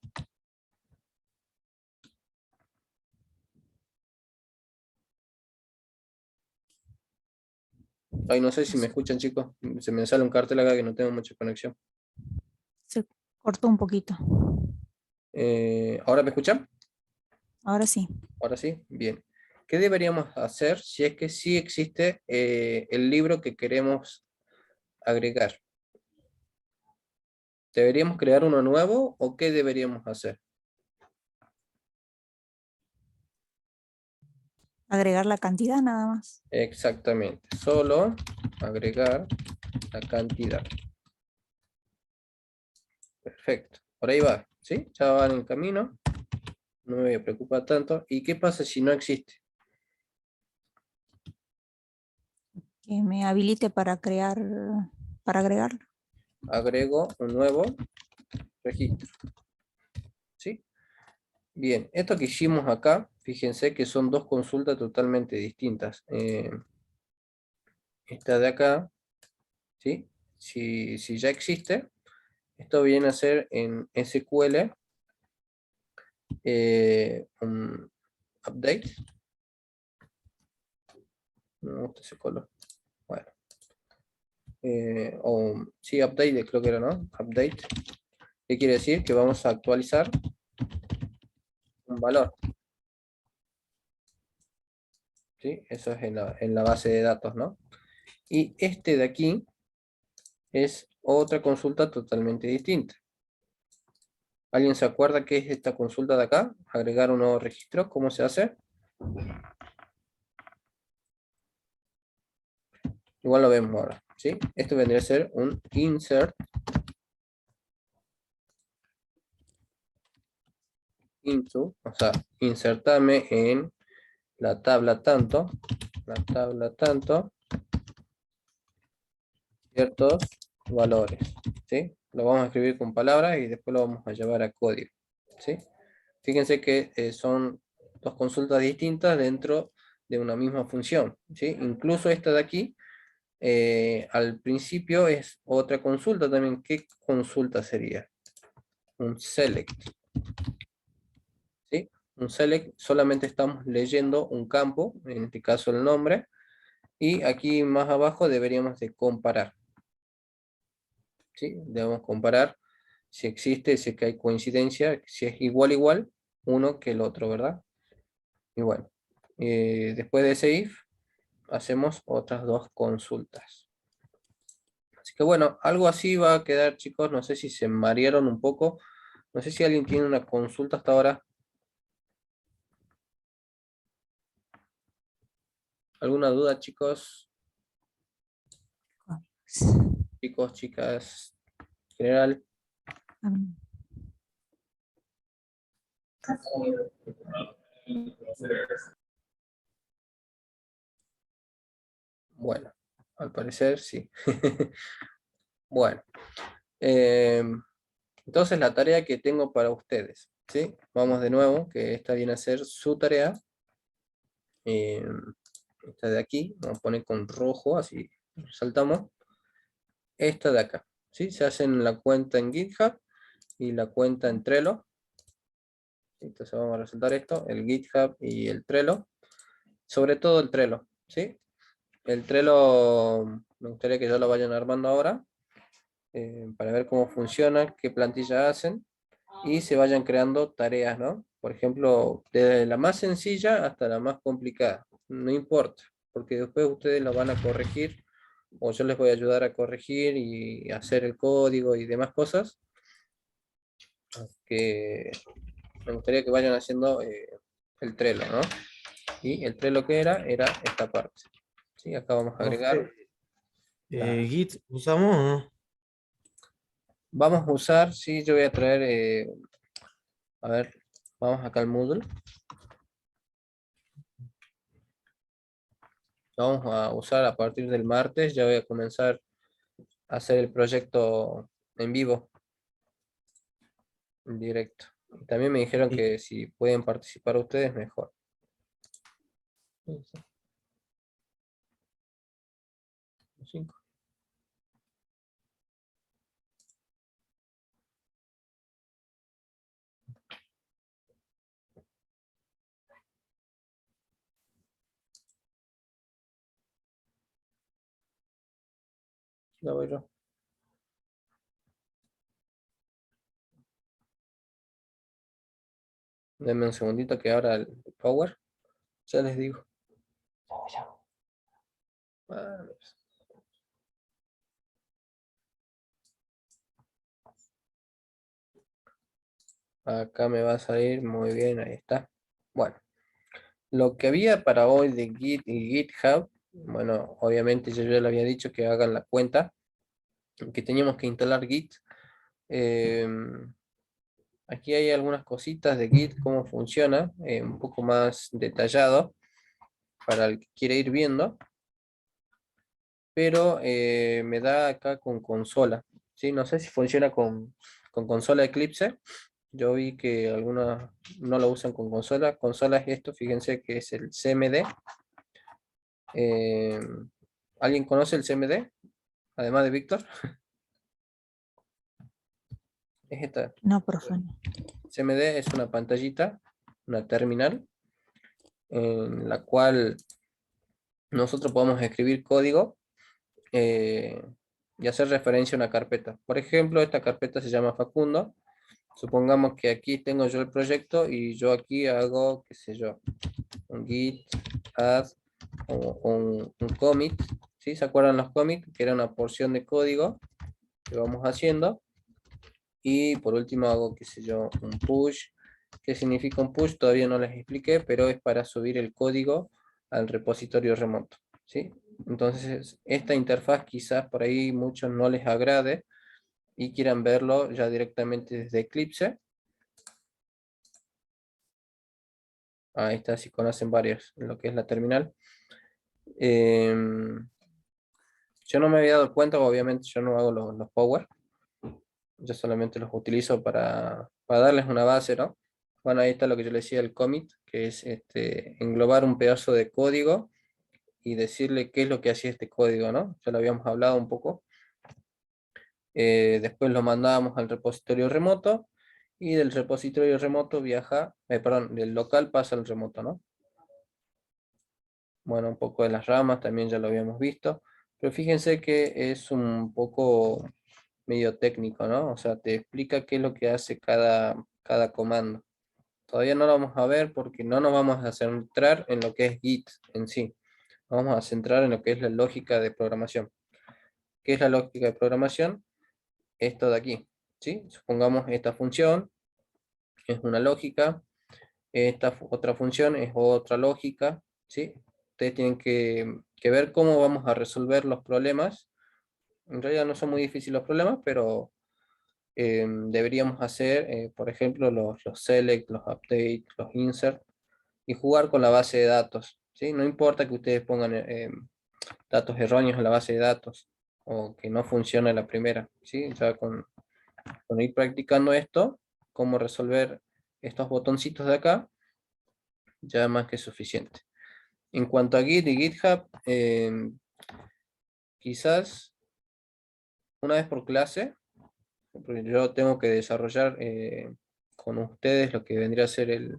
Ay, no sé si me escuchan, chicos. Se me sale un cartel acá que no tengo mucha conexión.
Se cortó un poquito.
¿Ahora me escuchan?
Ahora sí.
Ahora sí, bien. ¿Qué deberíamos hacer si es que sí existe el libro que queremos agregar? ¿Deberíamos crear uno nuevo o qué deberíamos hacer?
Agregar la cantidad nada más.
Exactamente, solo agregar la cantidad. Perfecto, por ahí va, ¿sí? Ya van en camino, no me voy a preocupar tanto. ¿Y qué pasa si no existe?
Que me habilite para crear, para agregarlo.
Agrego un nuevo registro, ¿sí? Bien, esto que hicimos acá, fíjense que son dos consultas totalmente distintas. Esta de acá, ¿sí? Si ya existe, esto viene a ser en SQL un update. No me gusta ese color. Bueno. Sí, update, creo que era, ¿no? Update. ¿Qué quiere decir? Que vamos a actualizar un valor. ¿Sí? Eso es en la base de datos, ¿no? Y este de aquí es otra consulta totalmente distinta. ¿Alguien se acuerda qué es esta consulta de acá? Agregar un nuevo registro, ¿cómo se hace? Igual lo vemos ahora, ¿sí? Esto vendría a ser un insert into, o sea, insertame en la tabla tanto, ciertos valores, ¿sí? Lo vamos a escribir con palabras y después lo vamos a llevar a código, ¿sí? Fíjense que son dos consultas distintas dentro de una misma función, ¿sí? Incluso esta de aquí al principio es otra consulta también. ¿Qué consulta sería? Un select. ¿Sí? Un select, solamente estamos leyendo un campo, en este caso el nombre, y aquí más abajo deberíamos de comparar. ¿Sí? Debemos comparar si existe, si es que hay coincidencia, si es igual uno que el otro, ¿verdad? Y bueno, después de ese if, hacemos otras dos consultas. Así que bueno, algo así va a quedar, chicos. No sé si se marearon un poco. No sé si alguien tiene una consulta hasta ahora. ¿Alguna duda, chicos? Chicos, chicas, general. Bueno, al parecer sí. Bueno, entonces la tarea que tengo para ustedes, ¿sí? Vamos de nuevo, que esta viene a ser su tarea. Esta de aquí, vamos a poner con rojo, así saltamos. Esta de acá, ¿sí? Se hacen la cuenta en GitHub y la cuenta en Trello. Entonces vamos a resaltar esto, el GitHub y el Trello. Sobre todo el Trello, ¿sí? El Trello me gustaría que ya lo vayan armando ahora, para ver cómo funciona, qué plantilla hacen, y se vayan creando tareas, ¿no? Por ejemplo, desde la más sencilla hasta la más complicada, no importa, porque después ustedes lo van a corregir, o yo les voy a ayudar a corregir y hacer el código y demás cosas, que me gustaría que vayan haciendo el Trello, ¿no? Y el Trello que era esta parte. ¿Sí? Acá vamos a agregar.
Profe, Git, ¿usamos o no?
Vamos a usar, sí, yo voy a traer, a ver, vamos acá al Moodle. Vamos a usar a partir del martes, ya voy a comenzar a hacer el proyecto en vivo, en directo. También me dijeron
Y-
que si pueden participar ustedes, mejor. Cinco. Ya voy yo. Denme un segundito que ahora el Power. Ya les digo. Ah, acá me va a salir muy bien, ahí está. Bueno, lo que había para hoy de Git y GitHub, bueno, obviamente yo ya le había dicho que hagan la cuenta, que teníamos que instalar Git. Aquí hay algunas cositas de Git, cómo funciona, un poco más detallado para el que quiere ir viendo, pero me da acá con consola, ¿sí? No sé si funciona con consola Eclipse. Yo vi que algunas no lo usan con consola. Consola es esto, fíjense que es el CMD. Eh, ¿Alguien conoce el CMD? Además de Víctor. Es esta.
No, profe. No.
CMD es una pantallita, una terminal, en la cual nosotros podemos escribir código y hacer referencia a una carpeta. Por ejemplo, esta carpeta se llama Facundo. Supongamos que aquí tengo yo el proyecto y yo aquí hago, qué sé yo, un git add o un commit. ¿Sí? ¿Se acuerdan los commits? Que era una porción de código que vamos haciendo. Y por último hago, qué sé yo, un push. ¿Qué significa un push? Todavía no les expliqué, pero es para subir el código al repositorio remoto, ¿sí? Entonces, esta interfaz quizás por ahí muchos no les agrade y quieran verlo ya directamente desde Eclipse. Ahí está, si conocen varios, lo que es la terminal. Yo no me había dado cuenta, obviamente yo no hago los Power. Yo solamente los utilizo para darles una base, ¿no? Bueno, ahí está lo que yo le decía, el commit, que es englobar un pedazo de código y decirle qué es lo que hacía este código, ¿no? Ya lo habíamos hablado un poco. Después lo mandábamos al repositorio remoto, y del repositorio remoto viaja, perdón, del local pasa al remoto, ¿no? Bueno, un poco de las ramas también ya lo habíamos visto, pero fíjense que es un poco medio técnico, ¿no? O sea, te explica qué es lo que hace cada comando. Todavía no lo vamos a ver porque no nos vamos a centrar en lo que es Git en sí. Nos vamos a centrar en lo que es la lógica de programación. ¿Qué es la lógica de programación? Esto de aquí, ¿sí? Supongamos esta función es una lógica, esta otra función es otra lógica, ¿sí? Ustedes tienen que ver cómo vamos a resolver los problemas. En realidad no son muy difíciles los problemas, pero deberíamos hacer, por ejemplo, los select, los update, los insert, y jugar con la base de datos, ¿sí? No importa que ustedes pongan datos erróneos en la base de datos, o que no funcione la primera, ¿sí? Ya con ir practicando esto, cómo resolver estos botoncitos de acá, ya más que suficiente. En cuanto a Git y GitHub, quizás una vez por clase, porque yo tengo que desarrollar con ustedes lo que vendría a ser el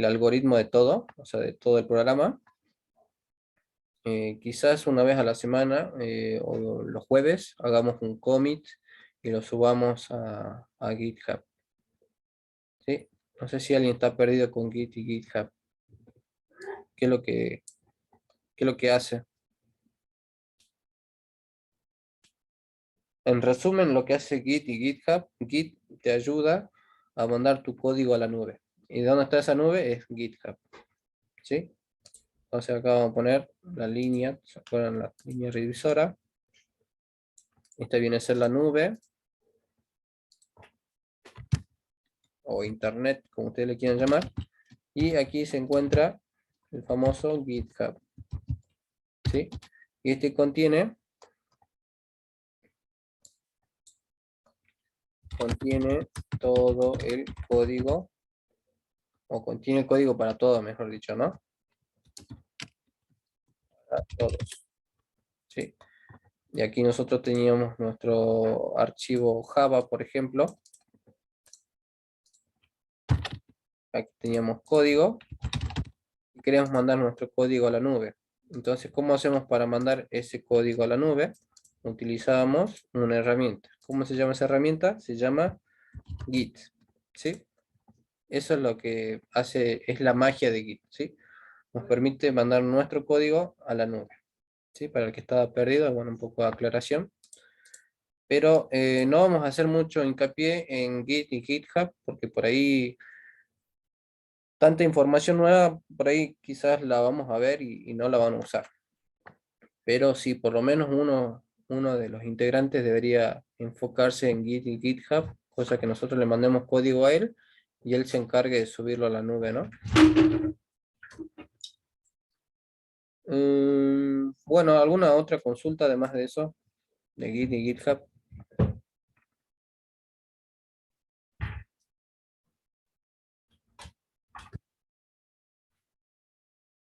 algoritmo de todo, o sea, de todo el programa. Quizás una vez a la semana o los jueves hagamos un commit y lo subamos a GitHub. ¿Sí? No sé si alguien está perdido con Git y GitHub. ¿Qué es lo que hace? En resumen, lo que hace Git y GitHub, Git te ayuda a mandar tu código a la nube. ¿Y dónde está esa nube? Es GitHub. ¿Sí? Entonces acá vamos a poner la línea, ¿se acuerdan? La línea revisora. Esta viene a ser la nube, o internet, como ustedes le quieran llamar. Y aquí se encuentra el famoso GitHub. ¿Sí? Y este contiene todo el código, o contiene el código para todo, mejor dicho, ¿no? Para todos. ¿Sí? Y aquí nosotros teníamos nuestro archivo Java, por ejemplo. Aquí teníamos código y queremos mandar nuestro código a la nube. Entonces, ¿cómo hacemos para mandar ese código a la nube? Utilizamos una herramienta. ¿Cómo se llama esa herramienta? Se llama Git. ¿Sí? Eso es lo que hace, es la magia de Git. ¿Sí? Nos permite mandar nuestro código a la nube. ¿Sí? Para el que estaba perdido, bueno, un poco de aclaración. Pero no vamos a hacer mucho hincapié en Git y GitHub, porque por ahí tanta información nueva, por ahí quizás la vamos a ver y no la van a usar. Pero sí, por lo menos uno de los integrantes debería enfocarse en Git y GitHub, cosa que nosotros le mandemos código a él y él se encargue de subirlo a la nube, ¿no? Bueno, ¿alguna otra consulta además de eso? De Git y GitHub.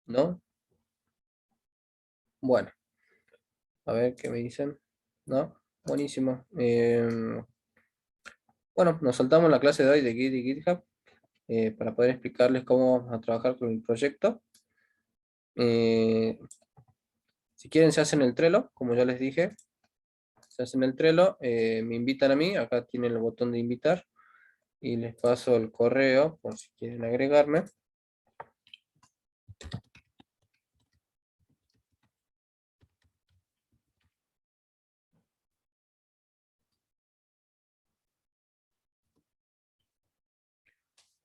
¿No? Bueno, a ver qué me dicen. ¿No? Buenísimo. Bueno, nos saltamos la clase de hoy de Git y GitHub para poder explicarles cómo vamos a trabajar con el proyecto. Si quieren se hacen el Trello, como ya les dije. Se hacen el Trello, me invitan a mí, acá tienen el botón de invitar. Y les paso el correo por si quieren agregarme.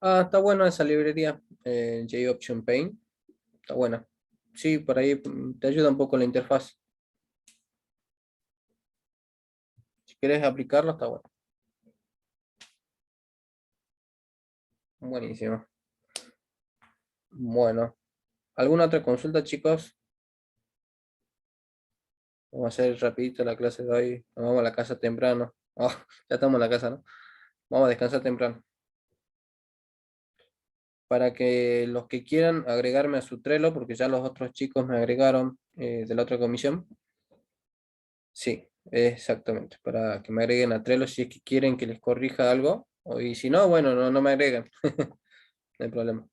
Ah, está buena esa librería, JOption Paint. Está buena. Sí, por ahí te ayuda un poco la interfaz. Si quieres aplicarlo, está bueno. Buenísimo. Bueno, ¿alguna otra consulta, chicos? Vamos a hacer rapidito la clase de hoy. Nos vamos a la casa temprano. Oh, ya estamos en la casa, ¿no? Vamos a descansar temprano. para que los que quieran agregarme a su Trello, porque ya los otros chicos me agregaron de la otra comisión. Sí, exactamente, para que me agreguen a Trello si es que quieren que les corrija algo, y si no, bueno, no me agregan, no hay problema.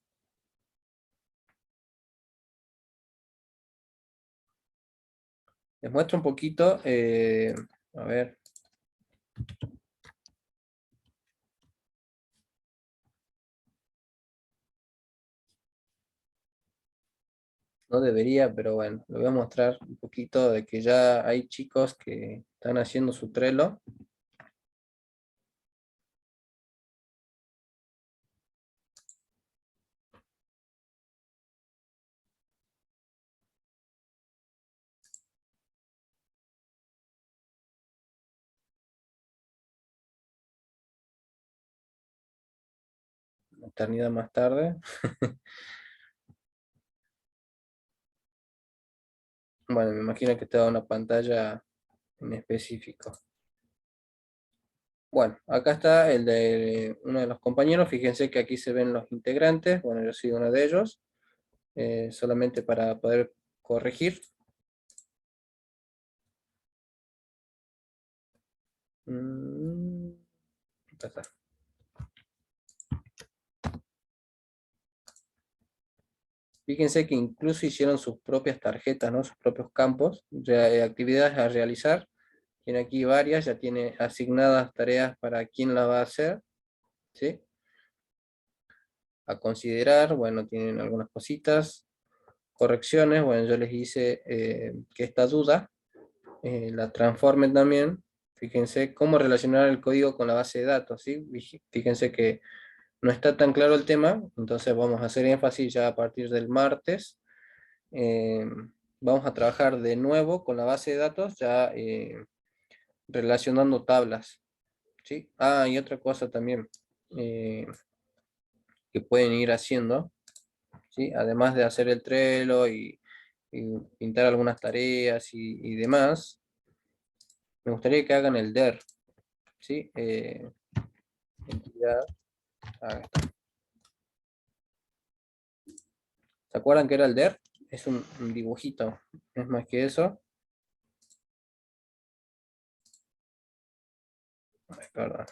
Les muestro un poquito, a ver. No debería, pero bueno, le voy a mostrar un poquito de que ya hay chicos que están haciendo su Trello. Una eternidad más tarde. Bueno, me imagino que te da una pantalla en específico. Bueno, acá está el de uno de los compañeros. Fíjense que aquí se ven los integrantes. Bueno, yo soy uno de ellos. Solamente para poder corregir. Acá está. Fíjense que incluso hicieron sus propias tarjetas, ¿no? Sus propios campos, actividades a realizar. Tiene aquí varias, ya tiene asignadas tareas para quién la va a hacer, ¿sí? A considerar, bueno, tienen algunas cositas. Correcciones, bueno, yo les hice que esta duda la transformen también. Fíjense cómo relacionar el código con la base de datos, ¿sí? Fíjense que no está tan claro el tema, entonces vamos a hacer énfasis ya a partir del martes. Vamos a trabajar de nuevo con la base de datos, ya relacionando tablas, ¿sí? Ah, y otra cosa también que pueden ir haciendo, ¿sí? Además de hacer el Trello y pintar algunas tareas y demás, me gustaría que hagan el DER, ¿sí? Entidad, ah, ¿se acuerdan que era el DER? Es un dibujito, no es más que eso. Ay, perdón.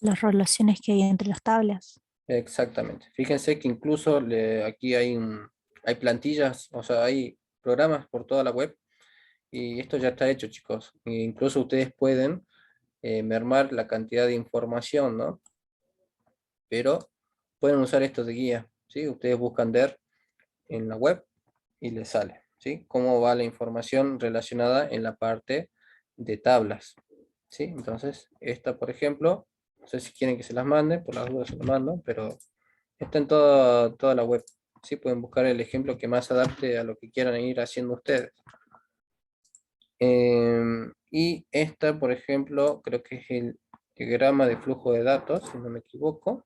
Las relaciones que hay entre las tablas.
Exactamente. Fíjense que incluso aquí hay plantillas, o sea, hay programas por toda la web y esto ya está hecho, chicos. E incluso ustedes pueden mermar la cantidad de información, ¿no? Pero pueden usar esto de guía, ¿sí? Ustedes buscan DER en la web y les sale, ¿sí? Cómo va la información relacionada en la parte de tablas, ¿sí? Entonces, esta, por ejemplo, no sé si quieren que se las mande, por las dudas se las mando, pero está en toda la web. ¿Sí? Pueden buscar el ejemplo que más adapte a lo que quieran ir haciendo ustedes. Y esta, por ejemplo, creo que es el diagrama de flujo de datos, si no me equivoco.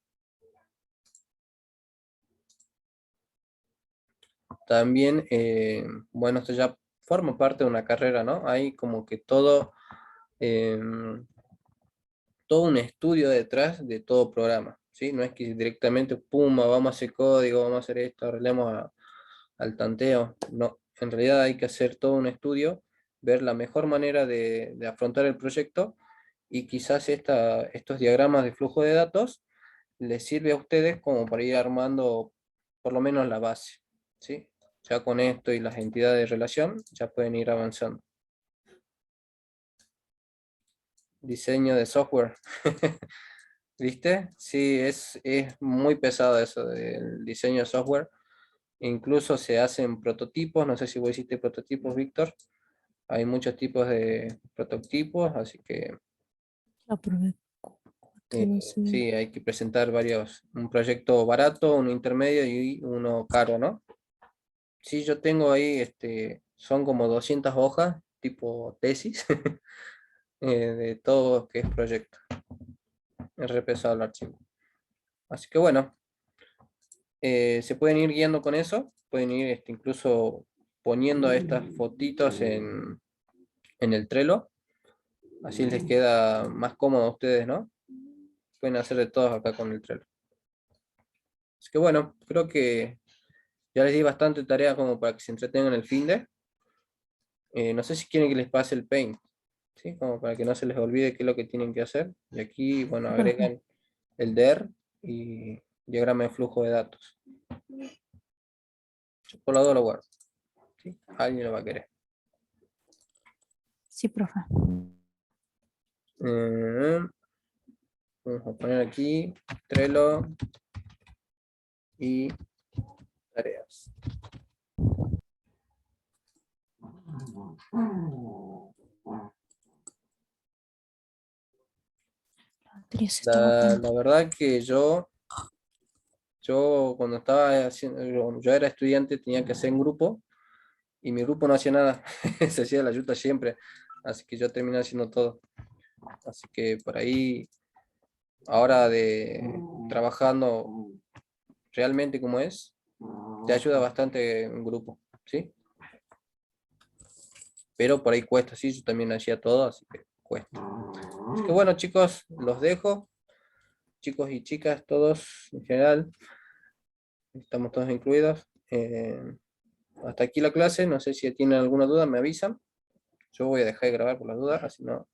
También, bueno, esto ya forma parte de una carrera, ¿no? Hay como que todo un estudio detrás de todo programa, ¿sí? No es que directamente, pum, vamos a hacer código, vamos a hacer esto, arreglemos al tanteo. No, en realidad hay que hacer todo un estudio, ver la mejor manera de afrontar el proyecto y quizás estos diagramas de flujo de datos les sirve a ustedes como para ir armando por lo menos la base, ¿sí? Ya con esto y las entidades de relación ya pueden ir avanzando. Diseño de software. ¿Viste? Sí, es muy pesado eso del diseño de software. Incluso se hacen prototipos, no sé si vos hiciste prototipos, Víctor. Hay muchos tipos de prototipos, así que
La probé.
sí, hay que presentar un proyecto barato, uno intermedio y uno caro, ¿no? Sí, yo tengo ahí, son como 200 hojas, tipo tesis, de todo lo que es proyecto. Es re pesado el archivo. Así que bueno, se pueden ir guiando con eso, pueden ir incluso poniendo estas fotitos en el Trello, así les queda más cómodo a ustedes, ¿no? Pueden hacer de todos acá con el Trello. Así que bueno, creo que ya les di bastante tarea como para que se entretengan el finde. No sé si quieren que les pase el Paint, ¿sí? Como para que no se les olvide qué es lo que tienen que hacer. Y aquí, bueno,
Sí, profe.
agregan el DER y diagrama de flujo de datos. Yo por la duda lo guardo, ¿sí? Alguien lo va a querer.
Sí, profe.
Vamos a poner aquí Trello y tareas.
Batería se está agotando.
La verdad que yo cuando estaba haciendo, yo era estudiante, tenía que hacer un grupo y mi grupo no hacía nada, se hacía la ayuda siempre, así que yo terminé haciendo todo. Así que por ahí, ahora de trabajando realmente como es, te ayuda bastante un grupo, ¿sí? Pero por ahí cuesta, sí, yo también hacía todo, así que cuesta. Así que bueno, chicos, los dejo, chicos y chicas, todos en general, estamos todos incluidos. Hasta aquí la clase, no sé si tienen alguna duda, me avisan. Yo voy a dejar de grabar por las dudas, así no